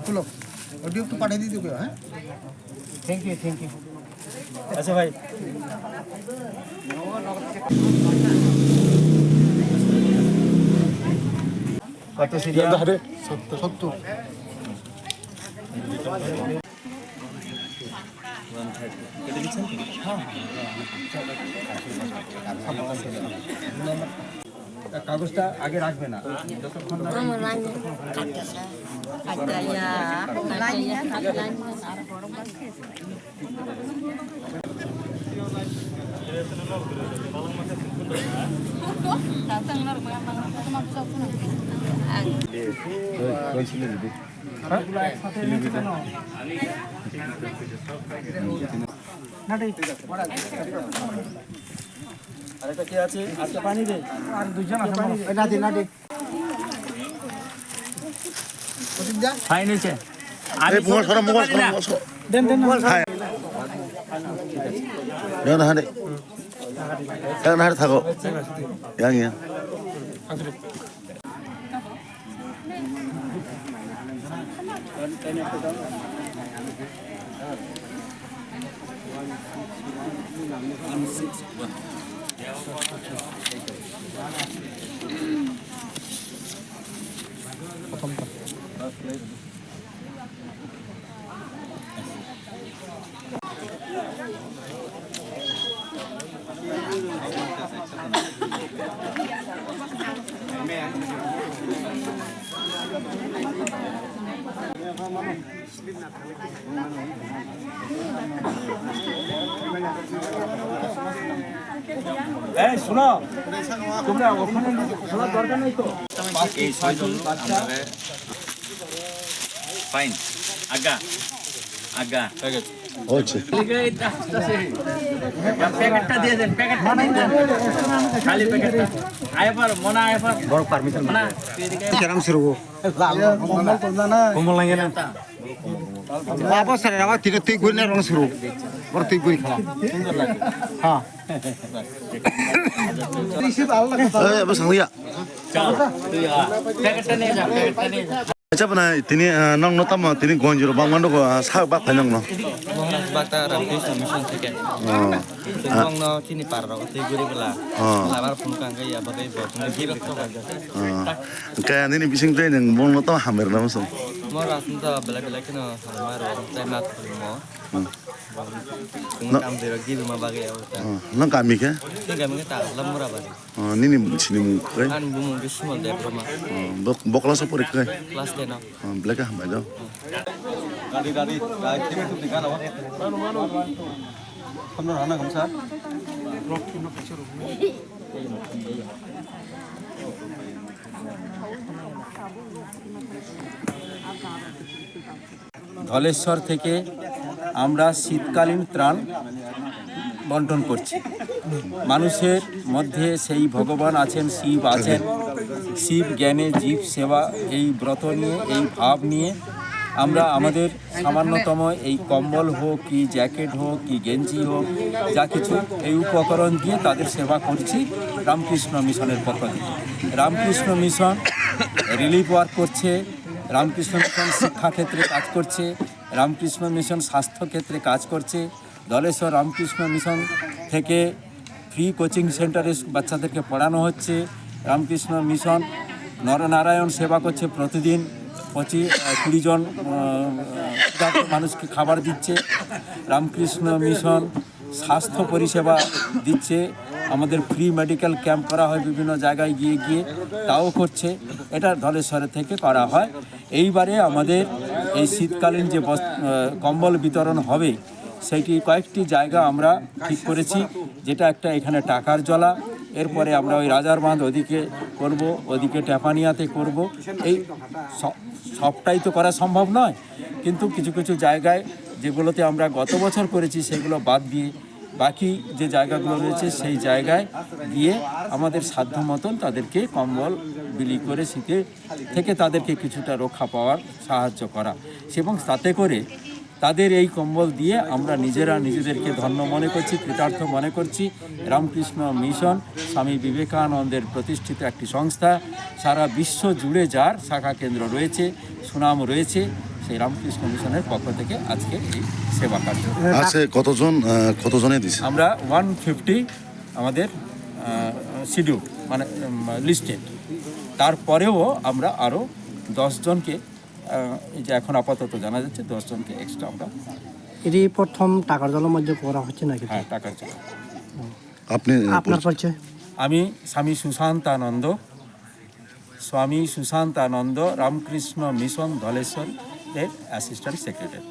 খুলো অডিও একটু পাঠিয়ে দিতে হবে। হ্যাঁ, থ্যাংক ইউ। আচ্ছা ভাই, কত সিরিয়াল? 70। কাগজটা আগে রাখবে না যতক্ষণ না আরেকটা কে আছে? আজকে পানি দে, আর দুজন আছে নাটি নাটি প্রদীপ দা ফাইন হয়েছে। এই মোবাইল সরো দেন দেন দেন হারে দেন হারে থাকো 양이야 এই শোনো, তোমরা ওখানে শোনার দরকার নেই তো। এই ছয়জন আপনাকে ফাইন আগা আগা 옳지 প্যাকেটটা দিয়ে দেন, প্যাকেটটা দিয়ে দেন, খালি প্যাকেটটা আয়বার মনা আয়বার বড় পারমিশন মনা এদিকে কেরামসিরগো কম্বল তোলনা কম্বল লাগে না। বাবা স্যার আমার তিনে তুই করি না রং শুরু ওর তুই করি খেলা সুন্দর লাগে। হ্যাঁ 에 뭐 상리야 চল তুই প্যাকেটটা নিয়ে যা, প্যাকেটটা নিয়ে যা। 저번에 드니 넉넉 따면 드니 건지로 방만도 사박 반영노 মহারাজ বার্তা রামকৃষ্ণ মিশন থেকে এবং চিনি পারো তুই ঘুরে বেলা আবার ফোন কাঙ্গে আবার বর্তমানে গিরক তো বাজে kayak ini bising tuh yang mau nonton hampir nama so মহারাজ তো বেলা বেলা কেন আমার টাইম না মো কাম দেরো গির মা বাগে আওতা nang kami ke ঠিক আমি তা লামরা বাগে nini sini mu kai আন বুমু বিসমল দে Brahma bok langsung pori kai class 10 না black ah bajo গাড়ি গাড়ি কেমন তুমি গানা আমরা রানা কমসা ধলেশ্বর থেকে আমরা শীতকালীন ত্রাণ বন্টন করছি। মানুষের মধ্যে সেই ভগবান আছেন, শিব আছেন। শিব জ্ঞানে জীব সেবা এই ব্রত নিয়ে, এই ভাব নিয়ে আমরা আমাদের সামান্যতম এই কম্বল হোক কি জ্যাকেট হোক কি গেঞ্জি হোক যা কিছু এই উপকরণ দিয়ে তাদের সেবা করছি রামকৃষ্ণ মিশনের পক্ষ থেকে। রামকৃষ্ণ মিশন রিলিফ ওয়ার্ক করছে, রামকৃষ্ণ মিশন শিক্ষাক্ষেত্রে কাজ করছে, রামকৃষ্ণ মিশন স্বাস্থ্যক্ষেত্রে কাজ করছে। ধলেশ্বর রামকৃষ্ণ মিশন থেকে ফ্রি কোচিং সেন্টারে বাচ্চাদেরকে পড়ানো হচ্ছে। রামকৃষ্ণ মিশন নরনারায়ণ সেবা করছে, প্রতিদিন 20 জন মানুষকে খাবার দিচ্ছে। রামকৃষ্ণ মিশন স্বাস্থ্য পরিষেবা দিচ্ছে, আমাদের ফ্রি মেডিকেল ক্যাম্প করা হয় বিভিন্ন জায়গায় গিয়ে গিয়ে, তাও করছে। এটা ধলেশ্বরের থেকে করা হয়। এইবারে আমাদের এই শীতকালীন যে কম্বল বিতরণ হবে সেইটি কয়েকটি জায়গা আমরা ঠিক করেছি, যেটা একটা এখানে টাকার জলা, এরপরে আমরা ওই রাজার বাঁধ ওদিকে করব, ওদিকে ট্যাপানিয়াতে করব। এই সবটাই তো করা সম্ভব নয়, কিন্তু কিছু কিছু জায়গায় যেগুলোতে আমরা গত বছর করেছি সেগুলো বাদ দিয়ে বাকি যে জায়গাগুলো রয়েছে সেই জায়গায় গিয়ে আমাদের সাধ্য মতন তাদেরকে কম্বল বিলি করে শীতে থেকে তাদেরকে কিছুটা রক্ষা পাওয়ার সাহায্য করা, এবং তাতে করে তাদের এই কম্বল দিয়ে আমরা নিজেরা নিজেদেরকে ধন্য মনে করছি, কৃতার্থ মনে করছি। রামকৃষ্ণ মিশন স্বামী বিবেকানন্দের প্রতিষ্ঠিত একটি সংস্থা, সারা বিশ্ব জুড়ে যার শাখা কেন্দ্র রয়েছে, সুনাম রয়েছে, সেই রামকৃষ্ণ মিশনের পক্ষ থেকে আজকে এই সেবা কার্য। আছে কতজনে দিছে? আমরা 150 আমাদের শিডিউল মানে লিস্টেড, তারপরেও আমরা আরও 10 জনকে এই যে এখন আপাতত জানা যাচ্ছে 10 জনকে এক্সট্রা আমরা এটি প্রথম টাকার জলের মধ্যে করা হচ্ছে নাকি? হ্যাঁ টাকার জন্য। আপনি আপনার পরিচয়? আমি স্বামী সুশান্তানন্দ রামকৃষ্ণ মিশন ধলেশ্বরের অ্যাসিস্ট্যান্ট সেক্রেটারি।